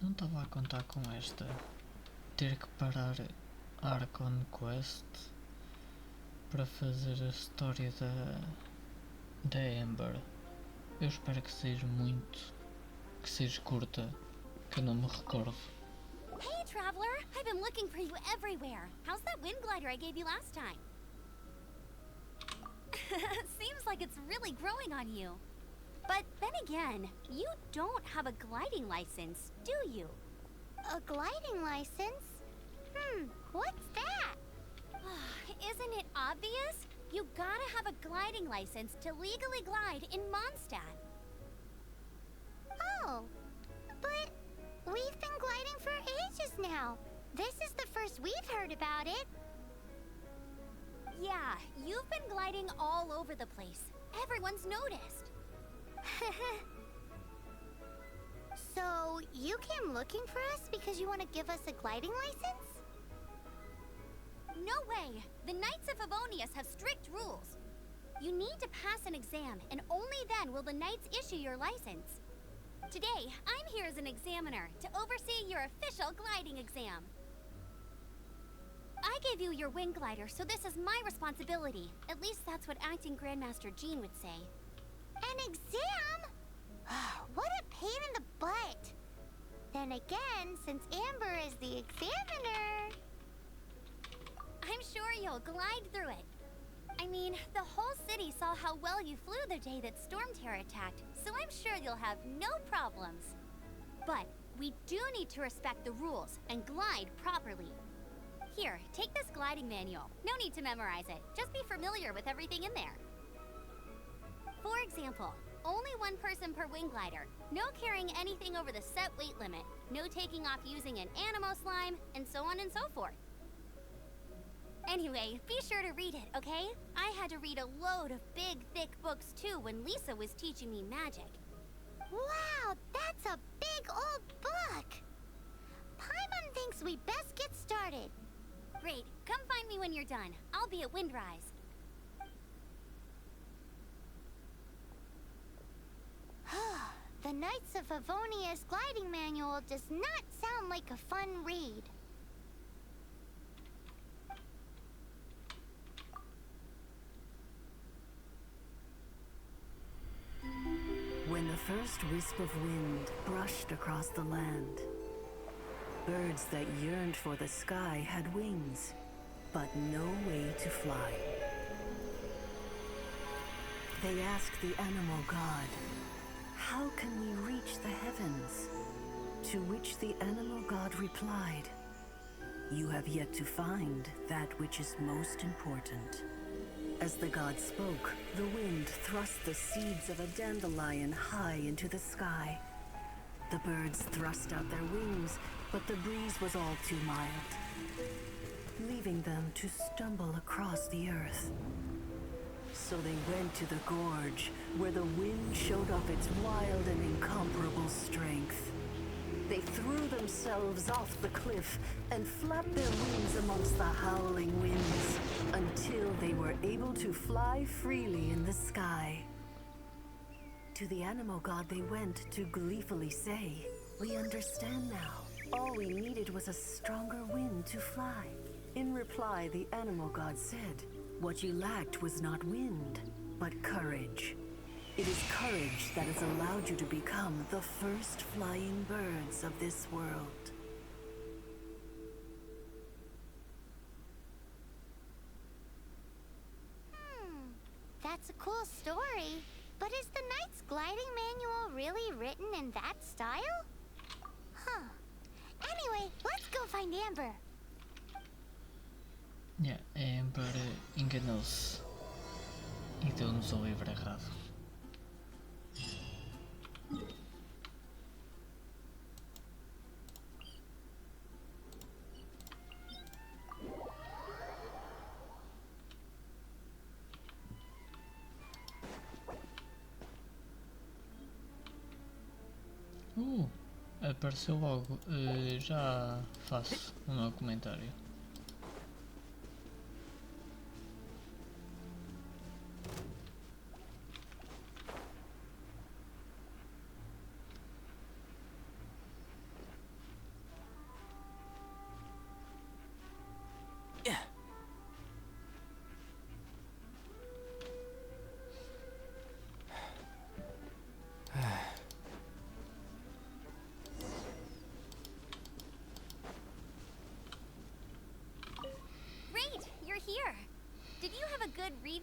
não estava a contar com esta. Ter que parar Archon Quest para fazer a história da Amber. Eu espero que seja que seja curta, que eu não me recordo. Hey, traveler! I've been looking for you everywhere. How's that wind glider I gave you last time? Seems like it's really growing on you. But then again, you don't have a gliding license, do you? A gliding license? What's that? Isn't it obvious? You gotta have a gliding license to legally glide in MONDSTADT. Oh, but we've been gliding for ages now. This is the first we've heard about it. Yeah, you've been gliding all over the place. Everyone's noticed. So, you came looking for us because you want to give us a gliding license? No way! The Knights of Favonius have strict rules. You need to pass an exam, and only then will the Knights issue your license. Today, I'm here as an examiner to oversee your official gliding exam. I gave you your wind glider, so this is my responsibility. At least that's what Acting Grandmaster Jean would say. An exam? What a pain in the butt. Then again, since Amber is the examiner... I'm sure you'll glide through it. I mean, the whole city saw how well you flew the day that Storm Terror attacked, so I'm sure you'll have no problems. But we do need to respect the rules and glide properly. Here, take this gliding manual. No need to memorize it. Just be familiar with everything in there. For example, only one person per wing glider, no carrying anything over the set weight limit, no taking off using an animo slime, and so on and so forth. Anyway, be sure to read it, okay? I had to read a load of big, thick books too when Lisa was teaching me magic. Wow, that's a big old book! Paimon thinks we best get started. Great, come find me when you're done. I'll be at Windrise. The Knights of Favonius gliding manual does not sound like a fun read. When the first wisp of wind brushed across the land, birds that yearned for the sky had wings, but no way to fly. They asked the animal god, "How can we reach the heavens?" To which the animal god replied, "You have yet to find that which is most important." As the god spoke, the wind thrust the seeds of a dandelion high into the sky. The birds thrust out their wings, but the breeze was all too mild, leaving them to stumble across the earth. So they went to the gorge, where the wind showed off its wild and incomparable strength. They threw themselves off the cliff and flapped their wings amongst the howling winds until they were able to fly freely in the sky. To the animal god they went to gleefully say, "We understand now. All we needed was a stronger wind to fly." In reply, the animal god said, "What you lacked was not wind, but courage. It is courage that has allowed you to become the first flying birds of this world." That's a cool story. But is the Knight's gliding manual really written in that style? Anyway, let's go find Amber. Yeah, a Amber enganou-se e deu-nos o livro errado. Apareceu logo. Já faço o meu comentário.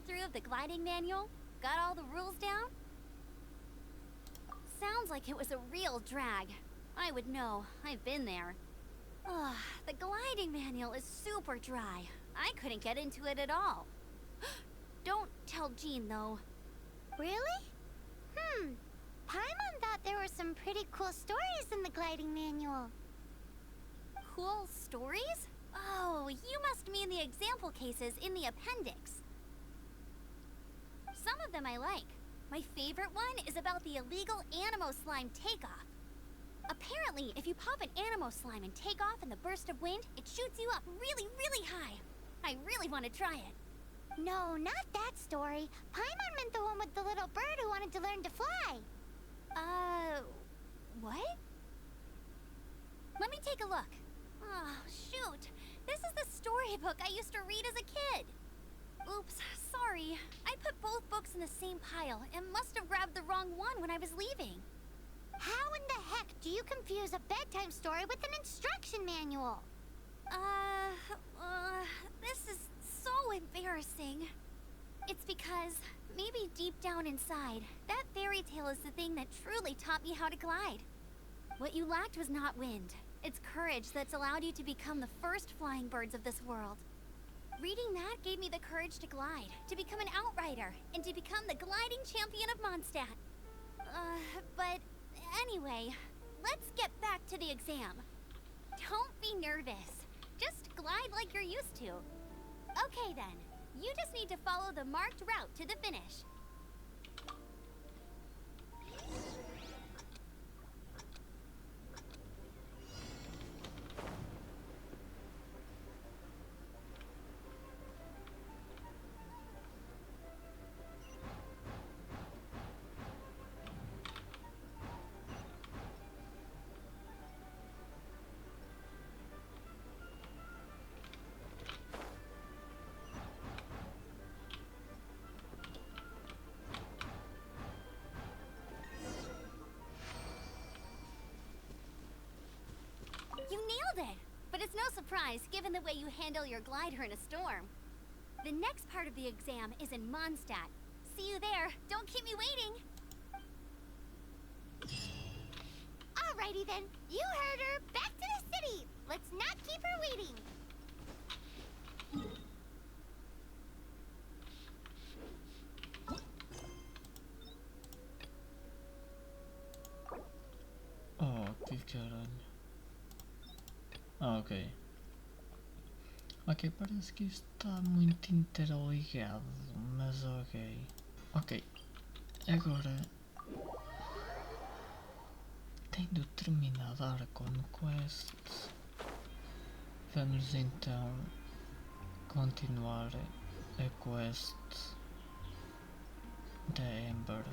through of the gliding manual? Got all the rules down? Sounds like it was a real drag. I would know. I've been there. Ugh, the gliding manual is super dry. I couldn't get into it at all. Don't tell Jean, though. Really? Paimon thought there were some pretty cool stories in the gliding manual. Cool stories? Oh, you must mean the example cases in the appendix. Some of them I like. My favorite one is about the illegal Animo slime takeoff. Apparently, if you pop an Animo slime and take off in the burst of wind, it shoots you up really, really high. I really want to try it. No, not that story. Paimon meant the one with the little bird who wanted to learn to fly. What? Let me take a look. Oh, shoot. This is the storybook I used to read as a kid. Oops, sorry. I put both books in the same pile and must have grabbed the wrong one when I was leaving. How in the heck do you confuse a bedtime story with an instruction manual? This is so embarrassing. It's because maybe deep down inside, that fairy tale is the thing that truly taught me how to glide. What you lacked was not wind. It's courage that's allowed you to become the first flying birds of this world. Reading that gave me the courage to glide, to become an outrider, and to become the gliding champion of MONDSTADT. But anyway, let's get back to the exam. Don't be nervous. Just glide like you're used to. Okay then, you just need to follow the marked route to the finish. You nailed it! But it's no surprise, given the way you handle your glider in a storm. The next part of the exam is in MONDSTADT. See you there. Don't keep me waiting! Alrighty then, you heard her. Back to the city. Let's not keep her waiting. Oh, que caralho. Ah, ok. Ok, parece que isto está muito interligado, mas ok. Ok, agora tendo terminado a Archon Quest, vamos então continuar a quest da Amber.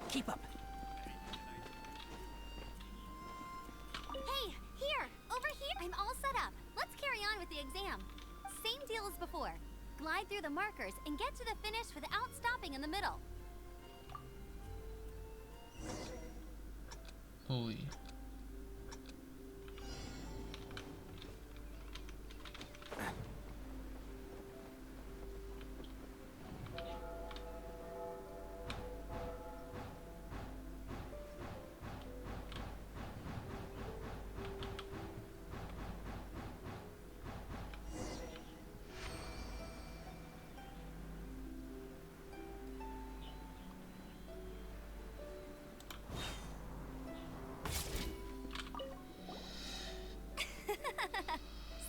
Keep up. Hey, here! Over here! I'm all set up. Let's carry on with the exam. Same deal as before. Glide through the markers and get to the finish without stopping in the middle. Ui.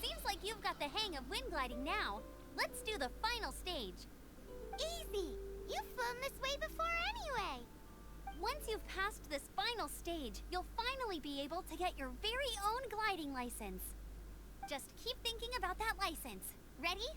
Seems like you've got the hang of wind gliding now. Let's do the final stage. Easy. You've flown this way before anyway. Once you've passed this final stage, you'll finally be able to get your very own gliding license. Just keep thinking about that license. Ready?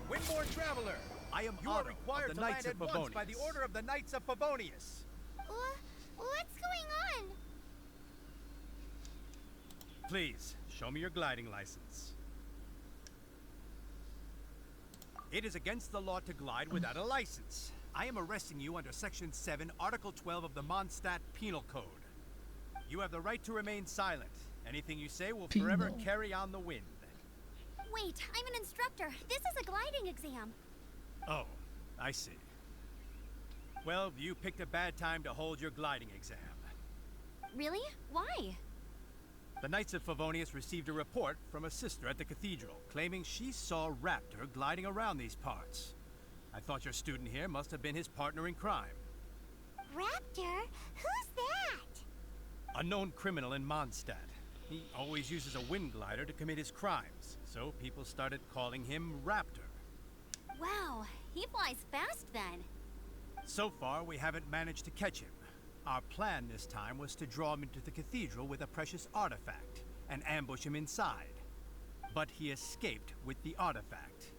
Windborne Traveler, I am You are Otto, required of to the land Knights at of once Favonius. by the order of the Knights of Favonius. What's going on? Please, show me your gliding license. It is against the law to glide without a license. I am arresting you under Section 7, Article 12 of the MONDSTADT Penal Code. You have the right to remain silent. Anything you say will forever Penal. carry on the wind. Wait, I'm an instructor. This is a gliding exam. Oh, I see. Well, you picked a bad time to hold your gliding exam. Really? Why? The Knights of Favonius received a report from a sister at the cathedral claiming she saw Raptor gliding around these parts. I thought your student here must have been his partner in crime. Raptor? Who's that? A known criminal in Mondstadt. He always uses a wind glider to commit his crimes, so people started calling him Raptor. Wow, he flies fast then. So far, we haven't managed to catch him. Our plan this time was to draw him into the cathedral with a precious artifact and ambush him inside. But he escaped with the artifact.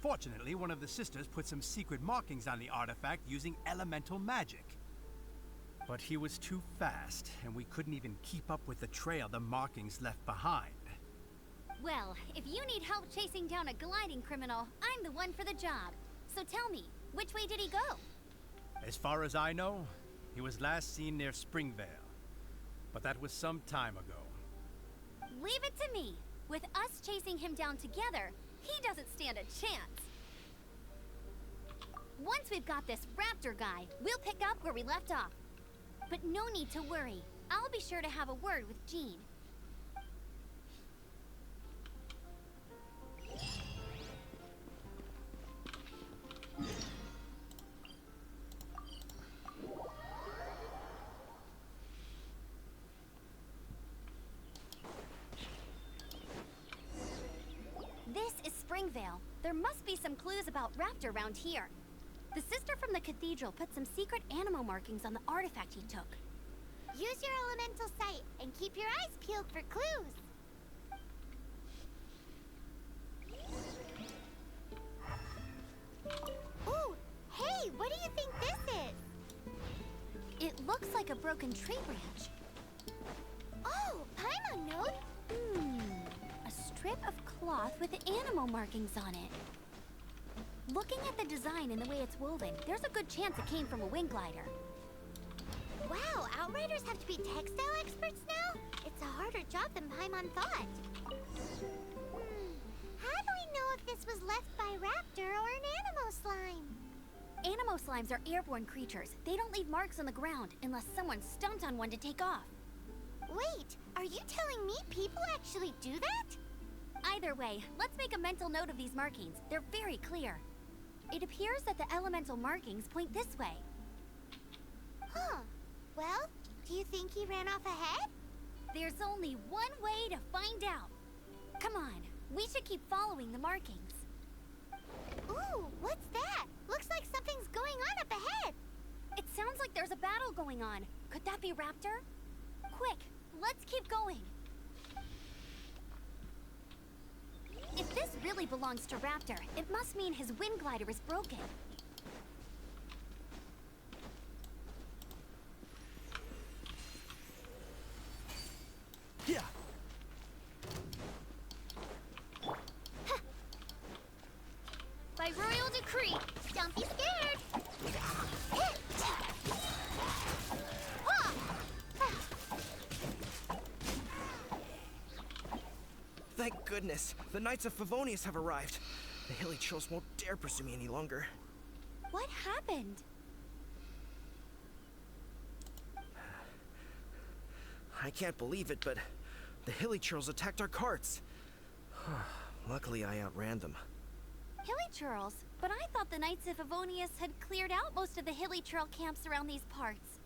Fortunately, one of the sisters put some secret markings on the artifact using elemental magic. But he was too fast, and we couldn't even keep up with the trail the markings left behind. Well, if you need help chasing down a gliding criminal, I'm the one for the job. So tell me, which way did he go? As far as I know, he was last seen near Springvale. But that was some time ago. Leave it to me. With us chasing him down together, he doesn't stand a chance. Once we've got this Raptor guy, we'll pick up where we left off. But no need to worry. I'll be sure to have a word with Jean. This is Springvale. There must be some clues about Raptor around here. The sister from the cathedral put some secret animal markings on the artifact he took. Use your elemental sight and keep your eyes peeled for clues. Ooh, hey, what do you think this is? It looks like a broken tree branch. Oh, Paimon node. A strip of cloth with animal markings on it. Looking at the design and the way it's woven, there's a good chance it came from a wind glider. Wow, Outriders have to be textile experts now? It's a harder job than Paimon thought. How do we know if this was left by Raptor or an animal slime? Animo slimes are airborne creatures. They don't leave marks on the ground unless someone stomped on one to take off. Wait, are you telling me people actually do that? Either way, let's make a mental note of these markings. They're very clear. It appears that the elemental markings point this way. Huh. Well, do you think he ran off ahead? There's only one way to find out. Come on, we should keep following the markings. Ooh, what's that? Looks like something's going on up ahead. It sounds like there's a battle going on. Could that be Raptor? Quick, let's keep going. If this really belongs to Raptor, it must mean his wind glider is broken. Yeah. By royal decree, don't be scared. Thank goodness, the Knights of Favonius have arrived. The hilly trolls won't dare pursue me any longer. What happened? I can't believe it, but the hilly trolls attacked our carts. Luckily, I outran them. Hilly Churls? But I thought the Knights of Favonius had cleared out most of the Hilly Churl camps around these parts.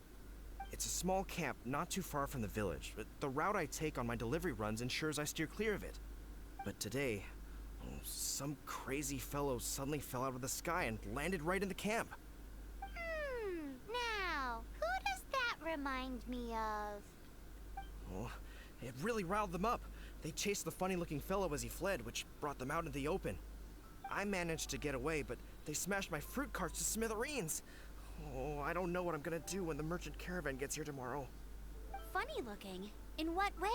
It's a small camp not too far from the village, but the route I take on my delivery runs ensures I steer clear of it. But today, some crazy fellow suddenly fell out of the sky and landed right in the camp. Now, who does that remind me of? Well, it really riled them up. They chased the funny-looking fellow as he fled, which brought them out into the open. I managed to get away, but They smashed my fruit carts to smithereens. Oh, I don't know what I'm gonna do when the merchant caravan gets here tomorrow. Funny looking. In what way?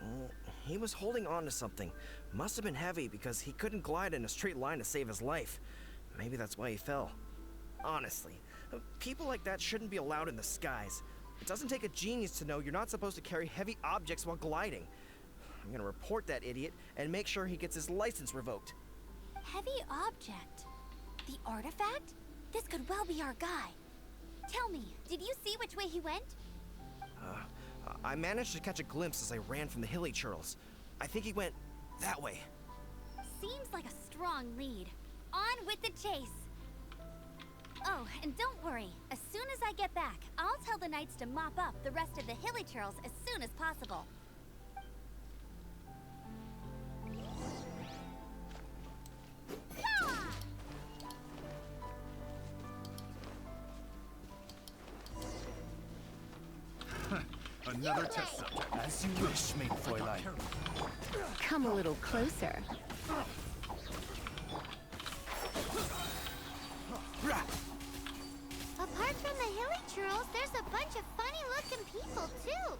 Oh, he was holding on to something. Must have been heavy because he couldn't glide in a straight line to save his life. Maybe that's why he fell. Honestly, people like that shouldn't be allowed in the skies. It doesn't take a genius to know you're not supposed to carry heavy objects while gliding. I'm gonna report that idiot and make sure he gets his license revoked. Heavy object? The artifact? This could well be our guy. Tell me, did you see which way he went? I managed to catch a glimpse as I ran from the hilly churls. I think he went that way. Seems like a strong lead. On with the chase. Oh, and don't worry. As soon as I get back, I'll tell the knights to mop up the rest of the hilly churls as soon as possible. Another test subject. As you wish, maid Fräulein. Come a little closer. Apart from the hilly churls, there's a bunch of funny-looking people, too.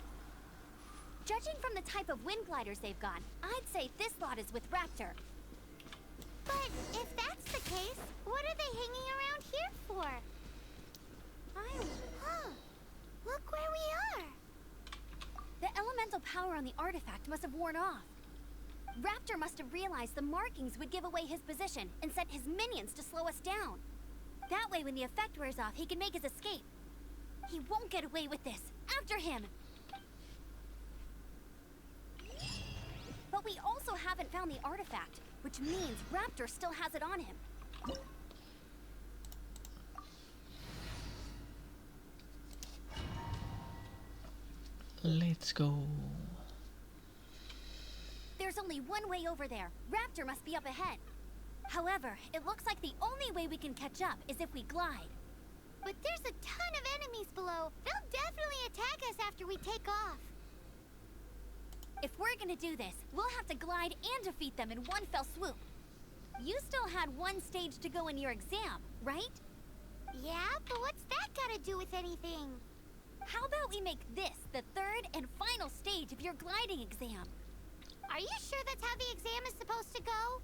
Judging from the type of wind gliders they've got, I'd say this lot is with Raptor. But if that's the case, what are they hanging around here for? Look where we are. The elemental power on the artifact must have worn off. Raptor must have realized the markings would give away his position and sent his minions to slow us down. That way, when the effect wears off, he can make his escape. He won't get away with this. After him! But we also haven't found the artifact, which means Raptor still has it on him. Let's go. There's only one way over there. Raptor must be up ahead. However, it looks like the only way we can catch up is if we glide. But there's a ton of enemies below. They'll definitely attack us after we take off. If we're gonna do this, we'll have to glide and defeat them in one fell swoop. You still had one stage to go in your exam, right? Yeah, but what's that gotta do with anything? How about we make this the third and final stage of your gliding exam? Are you sure that's how the exam is supposed to go?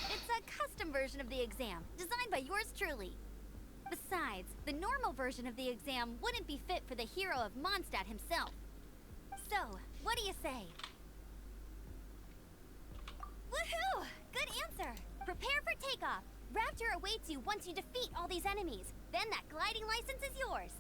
It's a custom version of the exam, designed by yours truly. Besides, the normal version of the exam wouldn't be fit for the hero of MONDSTADT himself. So, what do you say? Woohoo! Good answer! Prepare for takeoff. Raptor awaits you once you defeat all these enemies. Then that gliding license is yours.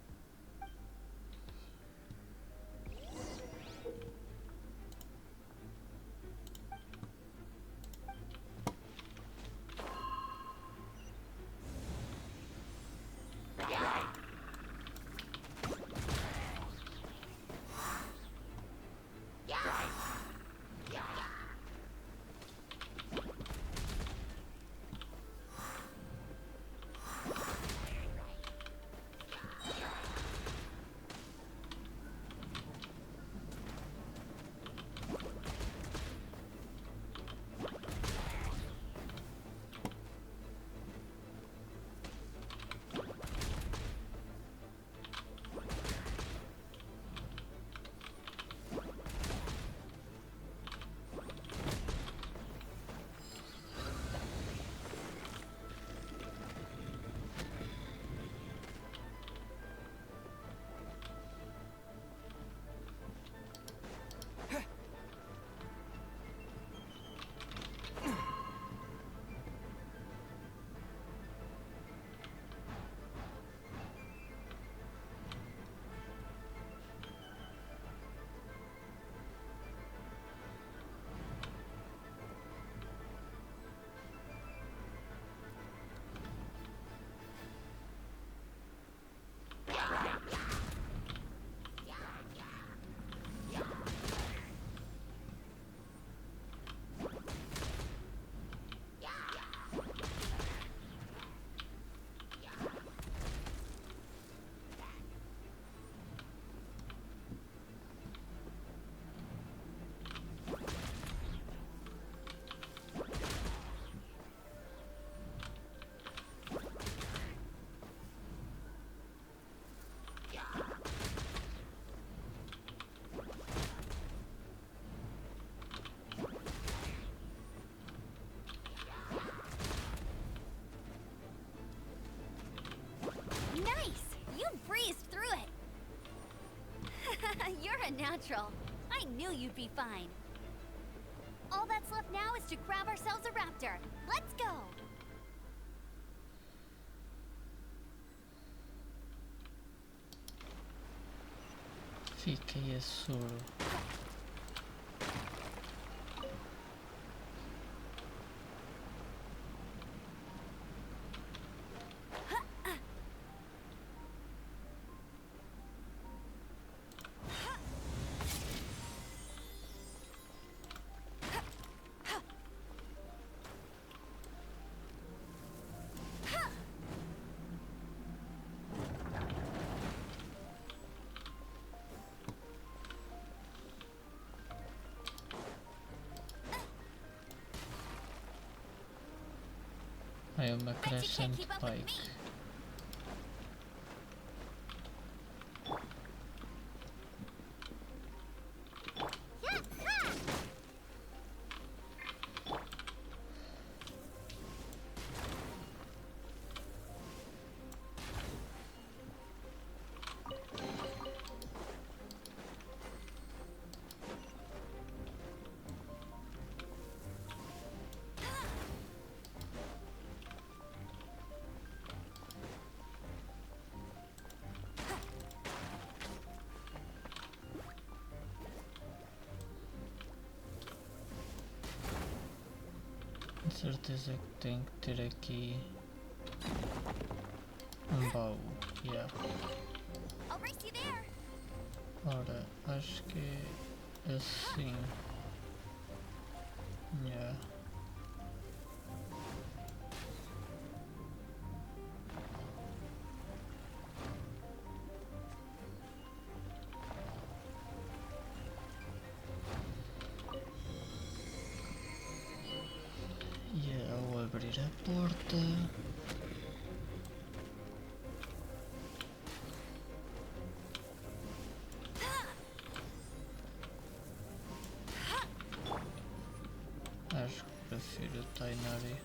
natural. I knew you'd be fine. All that's left now is to grab ourselves a raptor. Let's go! Fiquei a soro. Aí uma crescent bike. Certeza que tenho que ter aqui um baú. Yeah. Ora, acho que é assim. Yeah. Ao abrir a porta, acho que prefiro o Tainari.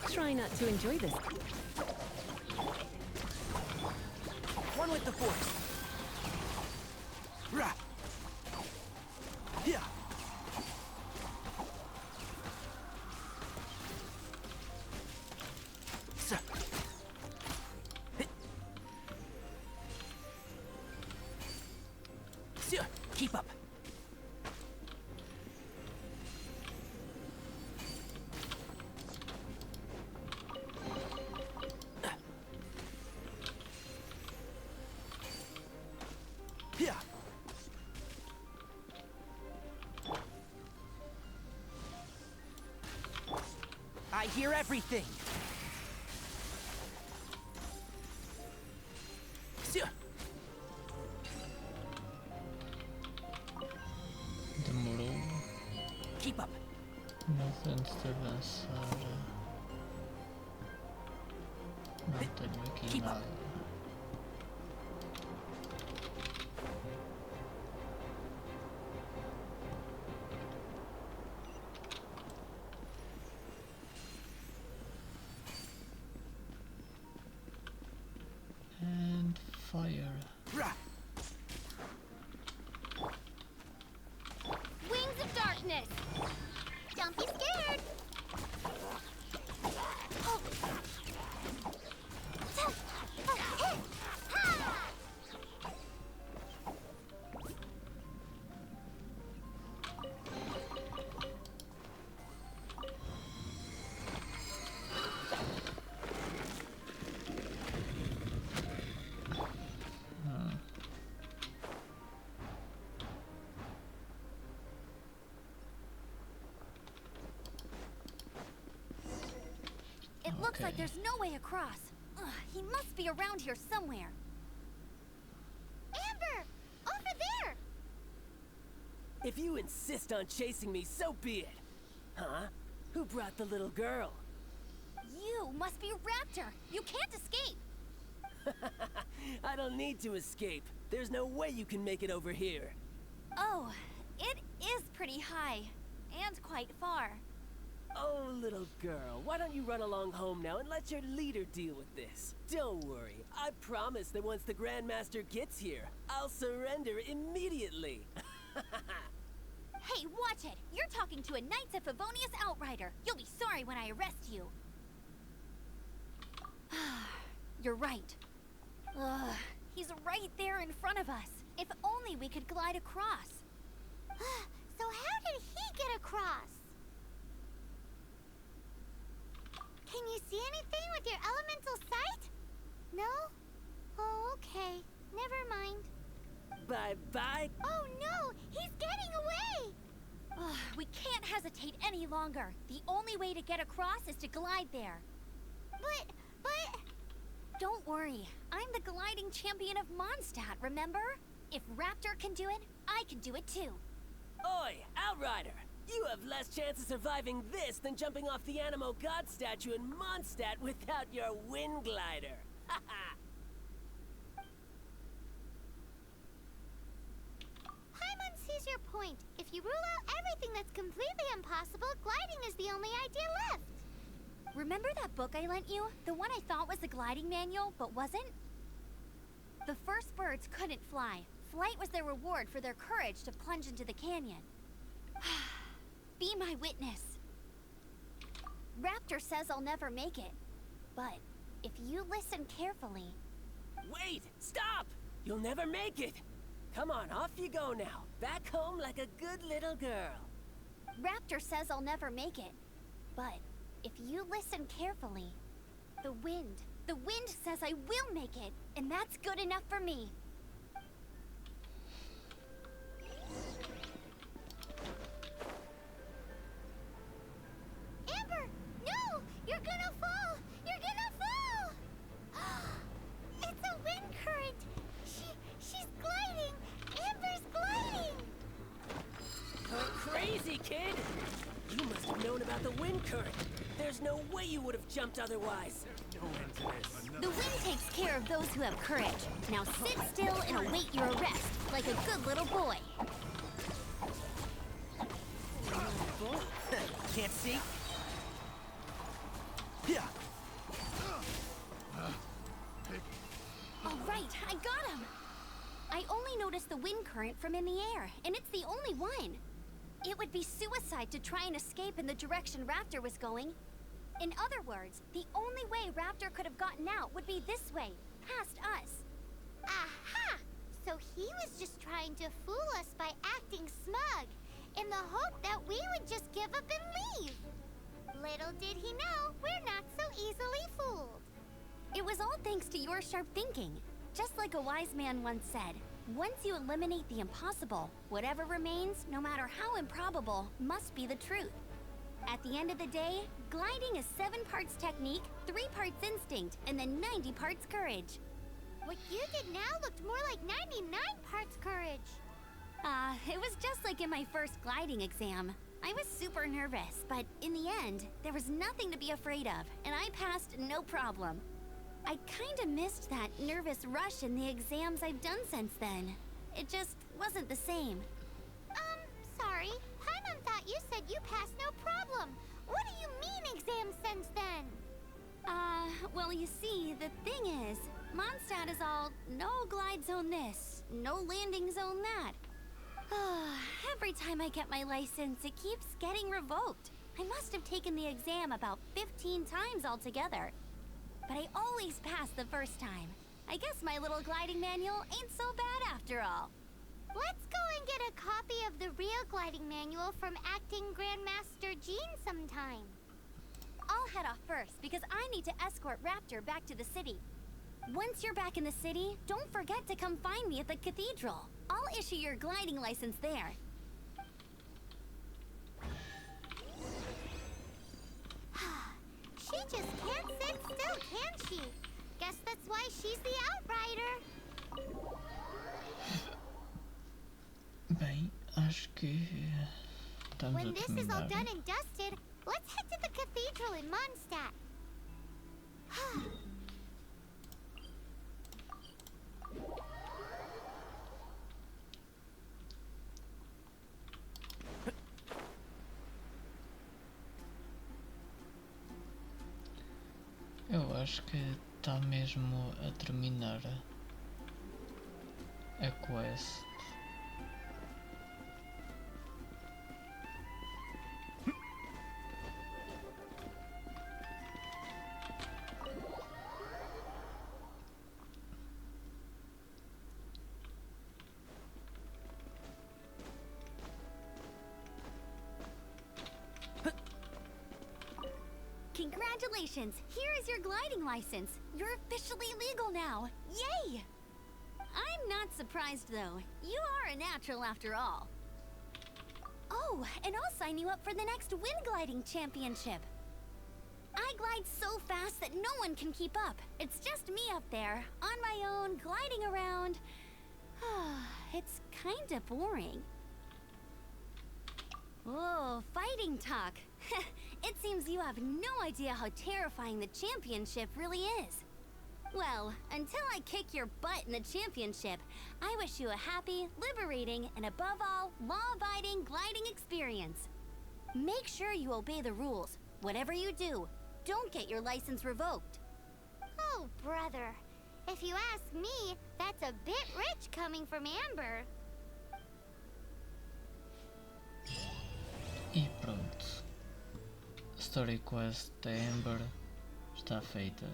Try not to enjoy this. One with the force. Rah. Yeah. Keep up. I hear everything. Demorou. Keep up. Mas antes de avançar, não tenho aqui nada. And fire. Wings of darkness! Don't be scared. It looks like there's no way across. Ugh, he must be around here somewhere. Amber! Over there! If you insist on chasing me, so be it. Huh? Who brought the little girl? You must be a raptor. You can't escape. I don't need to escape. There's no way you can make it over here. Oh, it is pretty high. And quite far. Oh, little girl, why don't you run along home now and let your leader deal with this? Don't worry, I promise that once the Grandmaster gets here, I'll surrender immediately. Hey, watch it! You're talking to a Knights of Favonius outrider. You'll be sorry when I arrest you. You're right. Ugh, he's right there in front of us. If only we could glide across. So how did he get across? Can you see anything with your elemental sight? No? Oh, okay. Never mind. Bye-bye. Oh no! He's getting away! Ugh, we can't hesitate any longer. The only way to get across is to glide there. But... Don't worry. I'm the gliding champion of MONDSTADT, remember? If Raptor can do it, I can do it too. Oi, Outrider! You have less chance of surviving this than jumping off the Animo God statue in MONDSTADT without your wind glider. Haha! Paimon sees your point. If you rule out everything that's completely impossible, gliding is the only idea left. Remember that book I lent you? The one I thought was the gliding manual, but wasn't? The first birds couldn't fly. Flight was their reward for their courage to plunge into the canyon. Be my witness. Raptor says I'll never make it. But if you listen carefully... Wait! Stop! You'll never make it! Come on, off you go now. Back home like a good little girl. Raptor says I'll never make it. But if you listen carefully, the wind says I will make it, and that's good enough for me. Amber! No! You're gonna fall! You're gonna fall! It's a wind current! She's gliding! Amber's gliding! Crazy, kid! You must have known about the wind current. There's no way you would have jumped otherwise. No end to this. The wind takes care of those who have courage. Now sit still and await your arrest, like a good little boy. Can't see? Yeah. All right, I got him. I only noticed the wind current from in the air, and it's the only one. It would be suicide to try and escape in the direction Raptor was going. In other words, the only way Raptor could have gotten out would be this way, past us. Aha! So he was just trying to fool us by acting smug, in the hope that we would just give up and leave. Little did he know, we're not so easily fooled. It was all thanks to your sharp thinking. Just like a wise man once said, once you eliminate the impossible, whatever remains, no matter how improbable, must be the truth. At the end of the day, gliding is 7 parts technique, 3 parts instinct, and then 90 parts courage. What you did now looked more like 99 parts courage. It was just like in my first gliding exam. I was super nervous, but in the end, there was nothing to be afraid of, and I passed no problem. I kinda missed that nervous rush in the exams I've done since then. It just wasn't the same. Sorry. Paimon thought you said you passed no problem. What do you mean exam since then? Well, you see, the thing is, MONDSTADT is all no glide zone this, no landing zone that. Every time I get my license, it keeps getting revoked. I must have taken the exam about 15 times altogether. But I always pass the first time. I guess my little gliding manual ain't so bad after all. Let's go and get a copy of the real gliding manual from acting Grandmaster Jean sometime. I'll head off first because I need to escort Raptor back to the city. Once you're back in the city, don't forget to come find me at the cathedral. I'll issue your gliding license there. She just can't sit still, can she? Guess that's why she's the outrider. Bem, acho que estamos When a this is all terminar. done and dusted, let's head to the cathedral in MONDSTADT. acho que está mesmo a terminar a quest. Congratulations! Here is your gliding license. You're officially legal now. Yay! I'm not surprised though. You are a natural after all. Oh, and I'll sign you up for the next wind gliding championship. I glide so fast that no one can keep up. It's just me up there, on my own, gliding around. It's kinda boring. Oh, fighting talk. It seems you have no idea how terrifying the championship really is. Well, until I kick your butt in the championship, I wish you a happy, liberating, and above all, law-abiding gliding experience. Make sure you obey the rules. Whatever you do, don't get your license revoked. Oh, brother. If you ask me, that's a bit rich coming from Amber. E pronto. A story quest da Amber está feita.